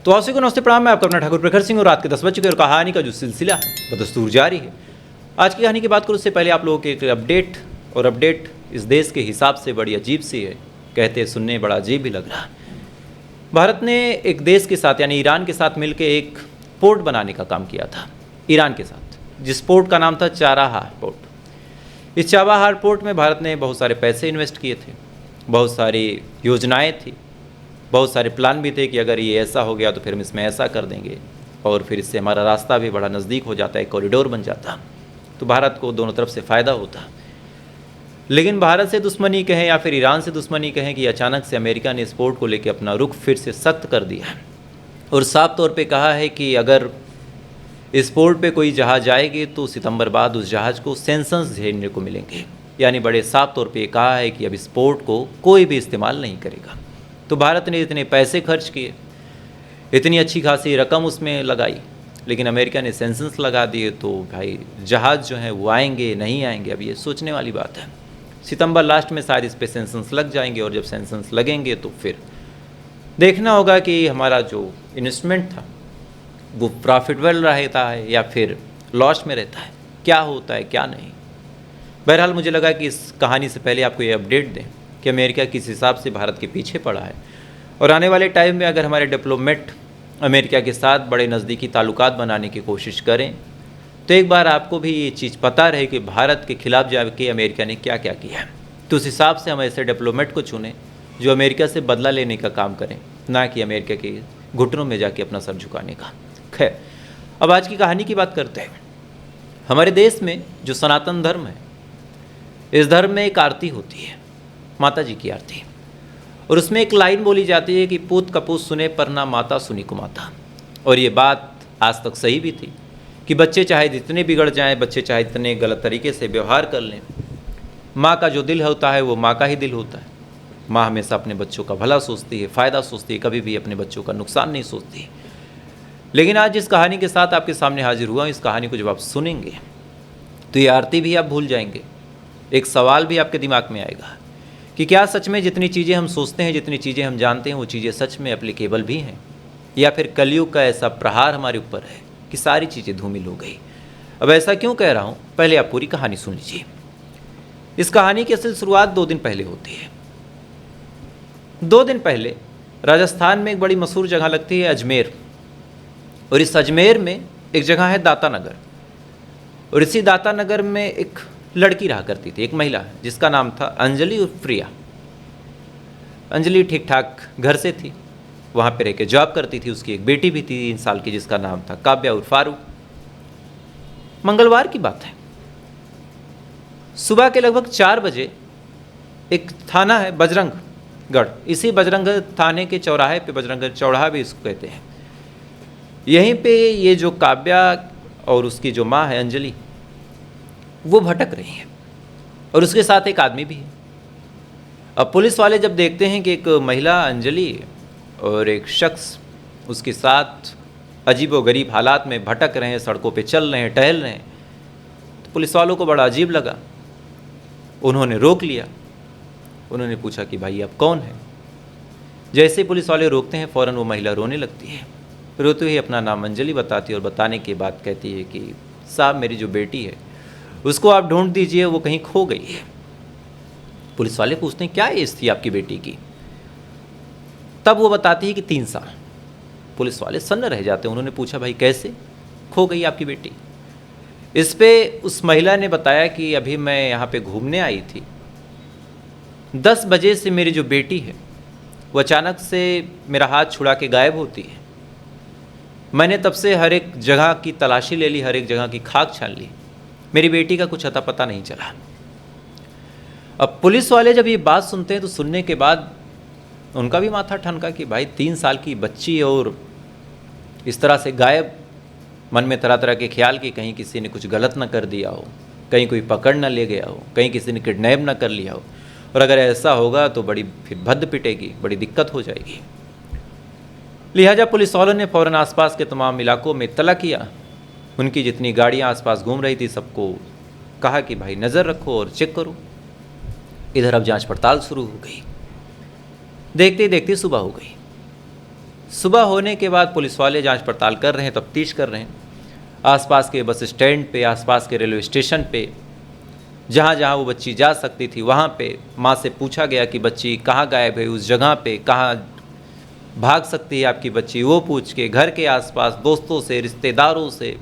तो आप सभी को नमस्ते प्रणाम। मैं आपका अपना ठाकुर प्रखर सिंह और रात के 10 बज चुके और कहानी का जो सिलसिला है वो दस्तूर जारी है। आज की कहानी की बात करूँ उससे पहले आप लोगों के एक अपडेट इस देश के हिसाब से बड़ी अजीब सी है। कहते सुनने बड़ा अजीब भी लग रहा है। भारत ने एक देश के साथ यानी ईरान के साथ मिलकर एक पोर्ट बनाने का काम किया था ईरान के साथ, जिस पोर्ट का नाम था चाबहार पोर्ट। इस चाबहार पोर्ट में भारत ने बहुत सारे पैसे इन्वेस्ट किए थे, बहुत सारी योजनाएं थी, बहुत सारे प्लान भी थे कि अगर ये ऐसा हो गया तो फिर हम इसमें ऐसा कर देंगे और फिर इससे हमारा रास्ता भी बड़ा नज़दीक हो जाता है, कॉरिडोर बन जाता, तो भारत को दोनों तरफ से फ़ायदा होता। लेकिन भारत से दुश्मनी कहें या फिर ईरान से दुश्मनी कहें कि अचानक से अमेरिका ने इस पोर्ट को लेकर अपना रुख फिर से सख्त कर दिया है और साफ तौर पे कहा है कि अगर इस पोर्ट पे कोई जहाज़ आएगी तो सितंबर बाद उस जहाज़ को सेंक्शंस झेलने को मिलेंगे। यानी बड़े साफ तौर पे कहा है कि अब इस पोर्ट को कोई भी इस्तेमाल नहीं करेगा। तो भारत ने इतने पैसे खर्च किए, इतनी अच्छी खासी रकम उसमें लगाई, लेकिन अमेरिका ने सेंक्शंस लगा दिए, तो भाई जहाज़ जो हैं वो आएंगे नहीं आएंगे, अब ये सोचने वाली बात है। सितंबर लास्ट में शायद इस पे सेंक्शंस लग जाएंगे और जब सेंक्शंस लगेंगे तो फिर देखना होगा कि हमारा जो इन्वेस्टमेंट था वो प्रॉफिटेबल रहता है या फिर लॉस में रहता है, क्या होता है क्या नहीं। बहरहाल मुझे लगा कि इस कहानी से पहले आपको ये अपडेट दें कि अमेरिका किस हिसाब से भारत के पीछे पड़ा है और आने वाले टाइम में अगर हमारे डिप्लोमेट अमेरिका के साथ बड़े नज़दीकी ताल्लुकात बनाने की कोशिश करें तो एक बार आपको भी ये चीज़ पता रहे कि भारत के खिलाफ जाके अमेरिका ने क्या क्या किया है। तो उस हिसाब से हम ऐसे डिप्लोमेट को चुनें जो अमेरिका से बदला लेने का काम करें, ना कि अमेरिका के घुटनों में जाके अपना सर झुकाने का। खैर, अब आज की कहानी की बात करते हैं। हमारे देश में जो सनातन धर्म है, इस धर्म में एक आरती होती है, माता जी की आरती, और उसमें एक लाइन बोली जाती है कि पूत कपूत सुने पर ना माता सुनी को माता। और ये बात आज तक सही भी थी कि बच्चे चाहे जितने बिगड़ जाएं, बच्चे चाहे जितने गलत तरीके से व्यवहार कर लें, माँ का जो दिल होता है वो माँ का ही दिल होता है। माँ हमेशा अपने बच्चों का भला सोचती है, फ़ायदा सोचती है, कभी भी अपने बच्चों का नुकसान नहीं सोचती। लेकिन आज जिस कहानी के साथ आपके सामने हाजिर हुआ, इस कहानी को जब आप सुनेंगे तो ये आरती भी आप भूल जाएंगे। एक सवाल भी आपके दिमाग में आएगा कि क्या सच में जितनी चीज़ें हम सोचते हैं, जितनी चीज़ें हम जानते हैं, वो चीज़ें सच में एप्लीकेबल भी हैं, या फिर कलयुग का ऐसा प्रहार हमारे ऊपर है कि सारी चीज़ें धूमिल हो गई। अब ऐसा क्यों कह रहा हूँ, पहले आप पूरी कहानी सुन लीजिए। इस कहानी की असल शुरुआत 2 दिन पहले होती है। 2 दिन पहले राजस्थान में एक बड़ी मशहूर जगह लगती है अजमेर, और इस अजमेर में एक जगह है दाता नगर, और इसी दाता नगर में एक लड़की रहा करती थी, एक महिला जिसका नाम था अंजलि उर्फ प्रिया। अंजलि ठीक ठाक घर से थी, वहाँ पे रह के जॉब करती थी। उसकी एक बेटी भी थी 3 साल की, जिसका नाम था काव्या उर्फ फारूक। मंगलवार की बात है, सुबह के लगभग 4 बजे एक थाना है बजरंगगढ़, इसी बजरंग थाने के चौराहे पे, बजरंग चौराहा भी इसको कहते हैं, यहीं पे ये जो काव्या और उसकी जो माँ है अंजलि, वो भटक रही हैं और उसके साथ एक आदमी भी है। अब पुलिस वाले जब देखते हैं कि एक महिला अंजलि और एक शख्स उसके साथ अजीबोगरीब हालात में भटक रहे हैं, सड़कों पे चल रहे हैं, टहल रहे हैं, तो पुलिस वालों को बड़ा अजीब लगा। उन्होंने रोक लिया, उन्होंने पूछा कि भाई आप कौन हैं। जैसे पुलिस वाले रोकते हैं फ़ौरन वो महिला रोने लगती है। रोते हुए अपना नाम अंजलि बताती है और बताने के बाद कहती है कि साहब मेरी जो बेटी है उसको आप ढूंढ दीजिए, वो कहीं खो गई है। पुलिस वाले पूछते हैं क्या एज थी आपकी बेटी की, तब वो बताती है कि 3 साल। पुलिस वाले सन्न रह जाते हैं। उन्होंने पूछा भाई कैसे खो गई आपकी बेटी। इस पे उस महिला ने बताया कि अभी मैं यहाँ पे घूमने आई थी, 10 बजे से मेरी जो बेटी है वो अचानक से मेरा हाथ छुड़ा के गायब होती है। मैंने तब से हर एक जगह की तलाशी ले ली, हर एक जगह की खाक छान ली, मेरी बेटी का कुछ अता पता नहीं चला। अब पुलिस वाले जब ये बात सुनते हैं तो सुनने के बाद उनका भी माथा ठनका कि भाई 3 साल की बच्ची और इस तरह से गायब। मन में तरह तरह के ख्याल कि कहीं किसी ने कुछ गलत ना कर दिया हो, कहीं कोई पकड़ ना ले गया हो, कहीं किसी ने किडनैप ना कर लिया हो, और अगर ऐसा होगा तो बड़ी फिर भद्द पिटेगी, बड़ी दिक्कत हो जाएगी। लिहाजा पुलिस वालों ने फ़ौरन आसपास के तमाम इलाकों में इत्तला किया। उनकी जितनी गाड़ियाँ आसपास घूम रही थी सबको कहा कि भाई नज़र रखो और चेक करो। इधर अब जांच पड़ताल शुरू हो गई। देखते देखते सुबह हो गई। सुबह होने के बाद पुलिस वाले जांच पड़ताल कर रहे हैं, तफ्तीश कर रहे हैं। आसपास के बस स्टैंड पे, आसपास के रेलवे स्टेशन पे, जहाँ जहाँ वो बच्ची जा सकती थी वहाँ पे माँ से पूछा गया कि बच्ची कहाँ गायब है, उस जगह पे कहाँ भाग सकती है आपकी बच्ची, वो पूछ के घर के आसपास दोस्तों से, रिश्तेदारों से,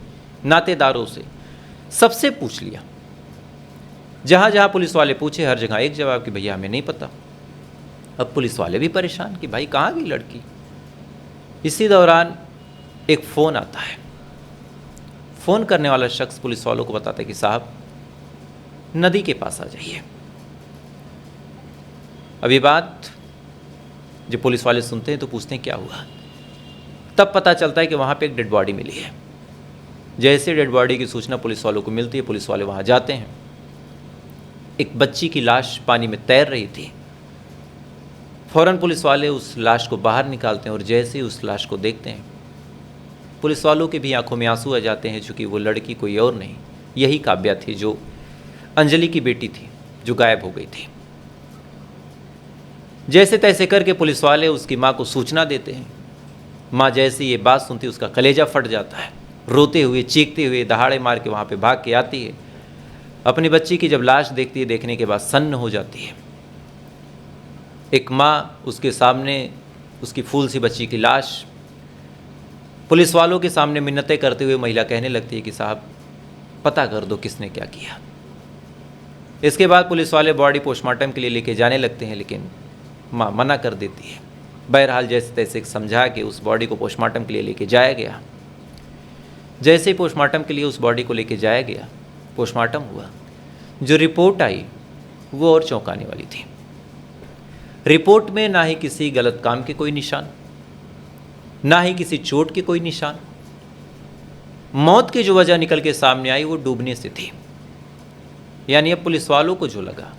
नातेदारों से सबसे पूछ लिया। जहाँ जहाँ पुलिस वाले पूछे हर जगह एक जवाब कि भैया हमें नहीं पता। अब पुलिस वाले भी परेशान कि भाई कहाँ गई लड़की। इसी दौरान एक फ़ोन आता है। फ़ोन करने वाला शख्स पुलिस वालों को बताता है कि साहब नदी के पास आ जाइए। अब ये बात जब पुलिस वाले सुनते हैं तो पूछते हैं क्या हुआ। तब पता चलता है कि वहाँ पे एक डेड बॉडी मिली है। जैसे डेड बॉडी की सूचना पुलिस वालों को मिलती है, पुलिस वाले वहाँ जाते हैं। एक बच्ची की लाश पानी में तैर रही थी। फ़ौरन पुलिस वाले उस लाश को बाहर निकालते हैं और जैसे ही उस लाश को देखते हैं पुलिस वालों के भी आंखों में आंसू आ जाते हैं, चूँकि वो लड़की कोई और नहीं, यही काव्या थी जो अंजलि की बेटी थी, जो गायब हो गई थी। जैसे तैसे करके पुलिस वाले उसकी माँ को सूचना देते हैं। माँ जैसे ये बात सुनती है उसका कलेजा फट जाता है। रोते हुए, चीखते हुए, दहाड़े मार के वहाँ पे भाग के आती है। अपनी बच्ची की जब लाश देखती है, देखने के बाद सन्न हो जाती है। एक माँ उसके सामने उसकी फूल सी बच्ची की लाश, पुलिस वालों के सामने मिन्नतें करते हुए महिला कहने लगती है कि साहब पता कर दो किसने क्या किया। इसके बाद पुलिस वाले बॉडी पोस्टमार्टम के लिए लेके जाने लगते हैं, लेकिन माँ मना कर देती है। बहरहाल जैसे तैसे समझा के उस बॉडी को पोस्टमार्टम के लिए लेके जाया गया। जैसे ही पोस्टमार्टम के लिए उस बॉडी को लेके जाया गया, पोस्टमार्टम हुआ, जो रिपोर्ट आई वो और चौंकाने वाली थी। रिपोर्ट में ना ही किसी गलत काम के कोई निशान, ना ही किसी चोट के कोई निशान। मौत की जो वजह निकल के सामने आई वो डूबने से थी। यानी अब पुलिस वालों को जो लगा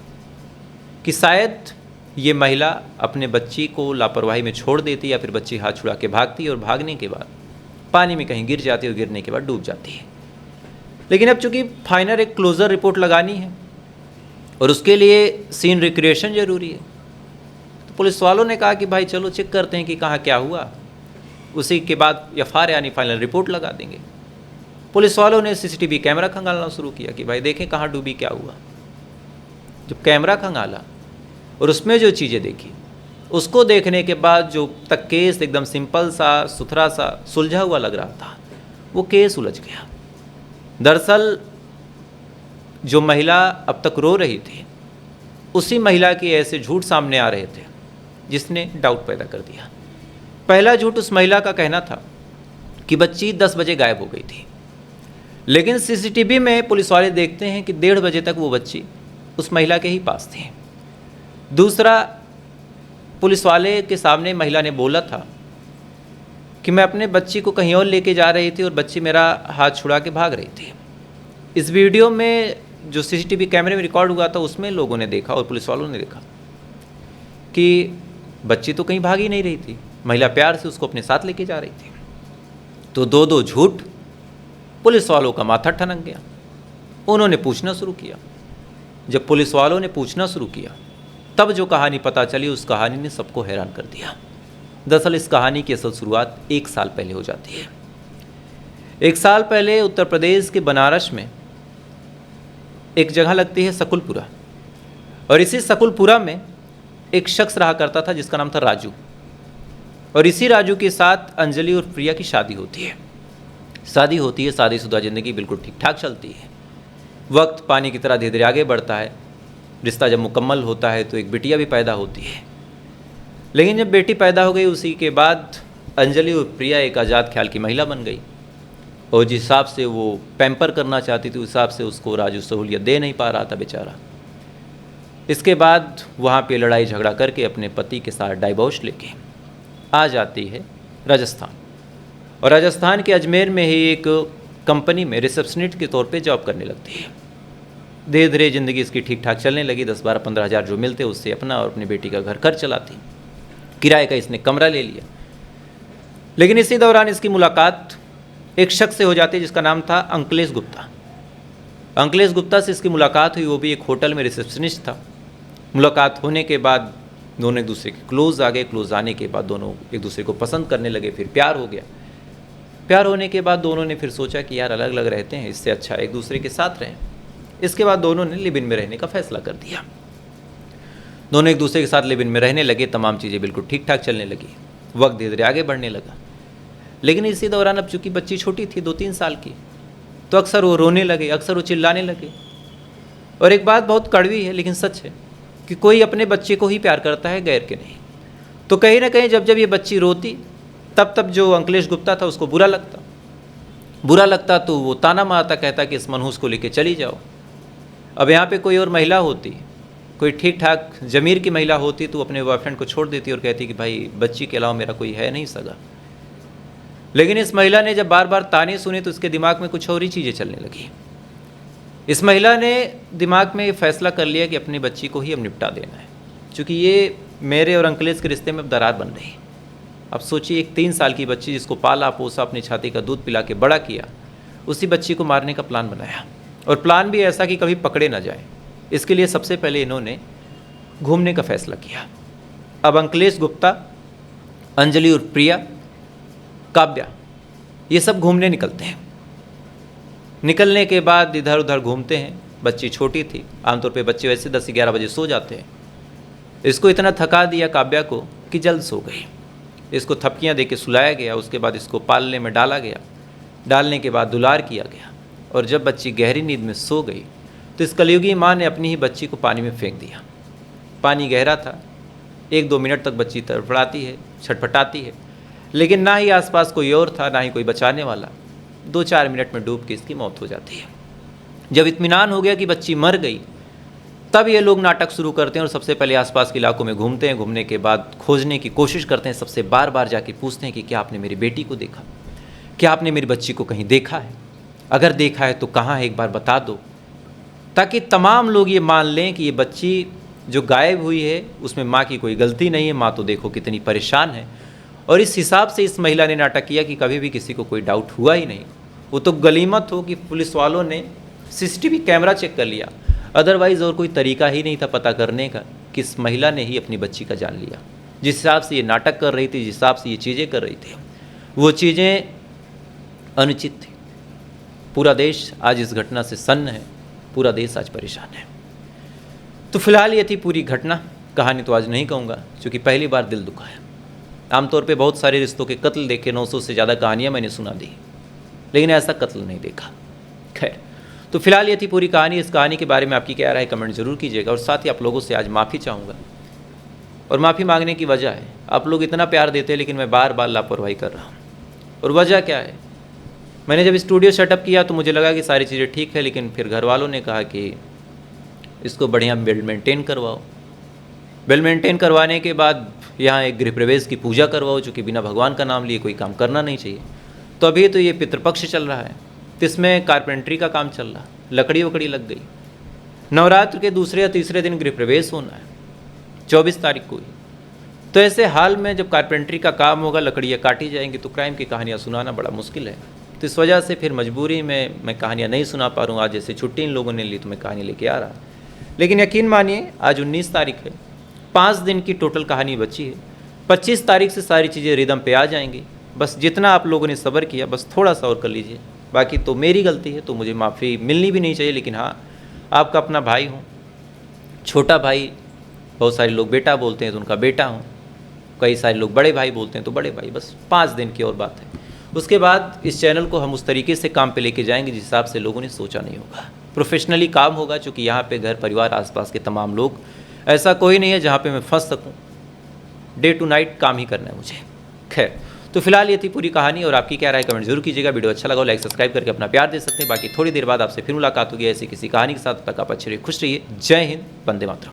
कि शायद ये महिला अपने बच्ची को लापरवाही में छोड़ देती या फिर बच्ची हाथ छुड़ा के भागती और भागने के बाद पानी में कहीं गिर जाती और गिरने के बाद डूब जाती है। लेकिन अब चूंकि फाइनल एक क्लोजर रिपोर्ट लगानी है और उसके लिए सीन रिक्रिएशन ज़रूरी है, तो पुलिस वालों ने कहा कि भाई चलो चेक करते हैं कि कहाँ क्या हुआ, उसी के बाद एफआईआर यानी फाइनल रिपोर्ट लगा देंगे। पुलिस वालों ने सीसीटीवी कैमरा खंगालना शुरू किया कि भाई देखें कहाँ डूबी, क्या हुआ। जब कैमरा खंगाला और उसमें जो चीज़ें देखी, उसको देखने के बाद जो तक केस एकदम सिंपल सा, सुथरा सा, सुलझा हुआ लग रहा था, वो केस उलझ गया। दरअसल जो महिला अब तक रो रही थी, उसी महिला के ऐसे झूठ सामने आ रहे थे जिसने डाउट पैदा कर दिया। पहला झूठ उस महिला का कहना था कि बच्ची 10 बजे गायब हो गई थी, लेकिन सीसीटीवी में पुलिस वाले देखते हैं कि 1:30 बजे तक वो बच्ची उस महिला के ही पास थी। दूसरा, पुलिस वाले के सामने महिला ने बोला था कि मैं अपने बच्ची को कहीं और लेके जा रही थी और बच्ची मेरा हाथ छुड़ा के भाग रही थी। इस वीडियो में जो सीसीटीवी कैमरे में रिकॉर्ड हुआ था उसमें लोगों ने देखा और पुलिस वालों ने देखा कि बच्ची तो कहीं भाग ही नहीं रही थी, महिला प्यार से उसको अपने साथ लेके जा रही थी। तो दो झूठ, पुलिस वालों का माथा ठनक गया। उन्होंने पूछना शुरू किया। जब पुलिस वालों ने पूछना शुरू किया तब जो कहानी पता चली, उस कहानी ने सबको हैरान कर दिया। दरअसल इस कहानी की असल शुरुआत 1 साल पहले हो जाती है। 1 साल पहले उत्तर प्रदेश के बनारस में एक जगह लगती है सकुलपुरा, और इसी सकुलपुरा में एक शख्स रहा करता था जिसका नाम था राजू। और इसी राजू के साथ अंजलि और प्रिया की शादी होती है। शादीशुदा ज़िंदगी बिल्कुल ठीक ठाक चलती है। वक्त पानी की तरह धीरे धीरे आगे बढ़ता है। रिश्ता जब मुकम्मल होता है तो एक बिटिया भी पैदा होती है। लेकिन जब बेटी पैदा हो गई, उसी के बाद अंजलि और प्रिया एक आज़ाद ख्याल की महिला बन गई, और जिस हिसाब से वो पैम्पर करना चाहती थी उस हिसाब से उसको राजू सहूलियत दे नहीं पा रहा था बेचारा। इसके बाद वहाँ पे लड़ाई झगड़ा करके अपने पति के साथ डाइवोर्स लेके आ जाती है राजस्थान, और राजस्थान के अजमेर में ही एक कंपनी में रिसेप्शनिस्ट के तौर पे जॉब करने लगती है। धीरे धीरे ज़िंदगी इसकी ठीक ठाक चलने लगी। 10-12-15 हज़ार जो मिलते उससे अपना और अपनी बेटी का घर खर्च चलाती। किराए का इसने कमरा ले लिया। लेकिन इसी दौरान इसकी मुलाकात एक शख्स से हो जाती है जिसका नाम था अंकलेश गुप्ता। अंकलेश गुप्ता से इसकी मुलाकात हुई, वो भी एक होटल में रिसेप्शनिस्ट था। मुलाकात होने के बाद दोनों एक दूसरे के क्लोज आ गए। क्लोज आने के बाद दोनों एक दूसरे को पसंद करने लगे, फिर प्यार हो गया। प्यार होने के बाद दोनों ने फिर सोचा कि यार अलग अलग रहते हैं, इससे अच्छा एक दूसरे के साथ रहें। इसके बाद दोनों ने लिव इन में रहने का फैसला कर दिया। दोनों एक दूसरे के साथ लिव इन में रहने लगे, तमाम चीज़ें बिल्कुल ठीक ठाक चलने लगी, वक्त धीरे धीरे आगे बढ़ने लगा। लेकिन इसी दौरान अब चूंकि बच्ची छोटी थी, 2-3 साल की, तो अक्सर वो रोने लगे, अक्सर वो चिल्लाने लगे। और एक बात बहुत कड़वी है लेकिन सच है कि कोई अपने बच्चे को ही प्यार करता है, गैर के नहीं। तो कहीं ना कहीं जब जब ये बच्ची रोती, तब तब जो अंकलेश गुप्ता था उसको बुरा लगता तो वो ताना मारता, कहता कि इस मनहूस को लेके चली जाओ। अब यहाँ पे कोई और महिला होती, कोई ठीक ठाक ज़मीर की महिला होती, तो अपने बॉयफ्रेंड को छोड़ देती और कहती कि भाई बच्ची के अलावा मेरा कोई है नहीं सगा। लेकिन इस महिला ने जब बार बार ताने सुने तो उसके दिमाग में कुछ और ही चीज़ें चलने लगी। इस महिला ने दिमाग में फैसला कर लिया कि अपनी बच्ची को ही अब निपटा देना है, क्योंकि ये मेरे और अंकलेश के रिश्ते में अब दरार बन रही। अब सोचिए, एक 3 साल की बच्ची जिसको पाला पोसा, अपनी छाती का दूध पिला के बड़ा किया, उसी बच्ची को मारने का प्लान बनाया। और प्लान भी ऐसा कि कभी पकड़े ना जाए। इसके लिए सबसे पहले इन्होंने घूमने का फैसला किया। अब अंकलेश गुप्ता, अंजलि और प्रिया, काव्या, ये सब घूमने निकलते हैं। निकलने के बाद इधर उधर घूमते हैं। बच्ची छोटी थी, आमतौर पे बच्चे वैसे 10-11 बजे सो जाते हैं। इसको इतना थका दिया काव्या को कि जल्द सो गई। इसको थपकियाँ दे के सुलाया गया। उसके बाद इसको पालने में डाला गया। डालने के बाद दुलार किया गया। और जब बच्ची गहरी नींद में सो गई तो इस कलयुगी माँ ने अपनी ही बच्ची को पानी में फेंक दिया। पानी गहरा था, 1-2 मिनट तक बच्ची तड़फड़ाती है, छटपटाती है, लेकिन ना ही आसपास कोई और था, ना ही कोई बचाने वाला। 2-4 मिनट में डूब के इसकी मौत हो जाती है। जब इत्मीनान हो गया कि बच्ची मर गई, तब ये लोग नाटक शुरू करते हैं और सबसे पहले आसपास के इलाकों में घूमते हैं। घूमने के बाद खोजने की कोशिश करते हैं। सबसे बार बार जाके पूछते हैं कि क्या आपने मेरी बेटी को देखा, क्या आपने मेरी बच्ची को कहीं देखा है, अगर देखा है तो कहाँ है, एक बार बता दो, ताकि तमाम लोग ये मान लें कि ये बच्ची जो गायब हुई है उसमें माँ की कोई गलती नहीं है। माँ तो देखो कितनी परेशान है। और इस हिसाब से इस महिला ने नाटक किया कि कभी भी किसी को कोई डाउट हुआ ही नहीं। वो तो गलीमत हो कि पुलिस वालों ने CCTV कैमरा चेक कर लिया, अदरवाइज़ और कोई तरीका ही नहीं था पता करने का कि इस महिला ने ही अपनी बच्ची का जान लिया। जिस हिसाब से ये नाटक कर रही थी, जिस हिसाब से ये चीज़ें कर रही थी, वो चीज़ें अनुचित थी। पूरा देश आज इस घटना से सन्न है, पूरा देश आज परेशान है। तो फिलहाल ये थी पूरी घटना। कहानी तो आज नहीं कहूँगा, क्योंकि पहली बार दिल दुखा है। आमतौर पे बहुत सारे रिश्तों के कत्ल देखे, 900 से ज़्यादा कहानियाँ मैंने सुना दी, लेकिन ऐसा कत्ल नहीं देखा। खैर, तो फिलहाल ये थी पूरी कहानी। इस कहानी के बारे में आपकी क्या राय कमेंट जरूर कीजिएगा। और साथ ही आप लोगों से आज माफ़ी चाहूँगा। और माफ़ी मांगने की वजह है, आप लोग इतना प्यार देते हैं लेकिन मैं बार बार लापरवाही कर रहा हूँ। और वजह क्या है, मैंने जब स्टूडियो सेटअप किया तो मुझे लगा कि सारी चीज़ें ठीक है, लेकिन फिर घर वालों ने कहा कि इसको बढ़िया वेल मेंटेन करवाओ। वेल मेंटेन करवाने के बाद यहाँ एक गृह प्रवेश की पूजा करवाओ, जो कि बिना भगवान का नाम लिए कोई काम करना नहीं चाहिए। तो अभी तो ये पितृपक्ष चल रहा है, तो इसमें कारपेंट्री का काम चल रहा, लकड़ी वकड़ी लग गई। नवरात्र के दूसरे या तीसरे दिन गृह प्रवेश होना है, 24 तारीख को ही। तो ऐसे हाल में जब कारपेंट्री का काम होगा, लकड़ियाँ काटी जाएंगी, तो क्राइम की कहानियाँ सुनाना बड़ा मुश्किल है। तो इस वजह से फिर मजबूरी में मैं कहानियाँ नहीं सुना पा रहा हूँ। आज जैसे छुट्टी इन लोगों ने ली तो मैं कहानी लेके आ रहा। लेकिन यकीन मानिए, आज 19 तारीख है, 5 दिन की टोटल कहानी बची है। 25 तारीख से सारी चीज़ें रिदम पे आ जाएंगी। बस जितना आप लोगों ने सब्र किया, बस थोड़ा सा और कर लीजिए। बाकी तो मेरी गलती है, तो मुझे माफ़ी मिलनी भी नहीं चाहिए। लेकिन हाँ, आपका अपना भाई हूँ, छोटा भाई। बहुत सारे लोग बेटा बोलते हैं तो उनका बेटा हूँ, कई सारे लोग बड़े भाई बोलते हैं तो बड़े भाई। बस 5 दिन की और बात है। उसके बाद इस चैनल को हम उस तरीके से काम पे लेके जाएंगे जिस हिसाब से लोगों ने सोचा नहीं होगा। प्रोफेशनली काम होगा, चूँकि यहाँ पे घर परिवार आसपास के तमाम लोग, ऐसा कोई नहीं है जहाँ पे मैं फंस सकूँ। डे टू नाइट काम ही करना है मुझे। खैर, तो फिलहाल ये थी पूरी कहानी। और आपकी क्या राय कमेंट जरूर कीजिएगा। वीडियो अच्छा लगा लाइक सब्सक्राइब करके अपना प्यार दे सकते हैं। बाकी थोड़ी देर बाद आपसे फिर मुलाकात होगी ऐसी किसी कहानी के साथ। तक आप अच्छे रहिए, खुश रहिए। जय हिंद, वंदे मातरम।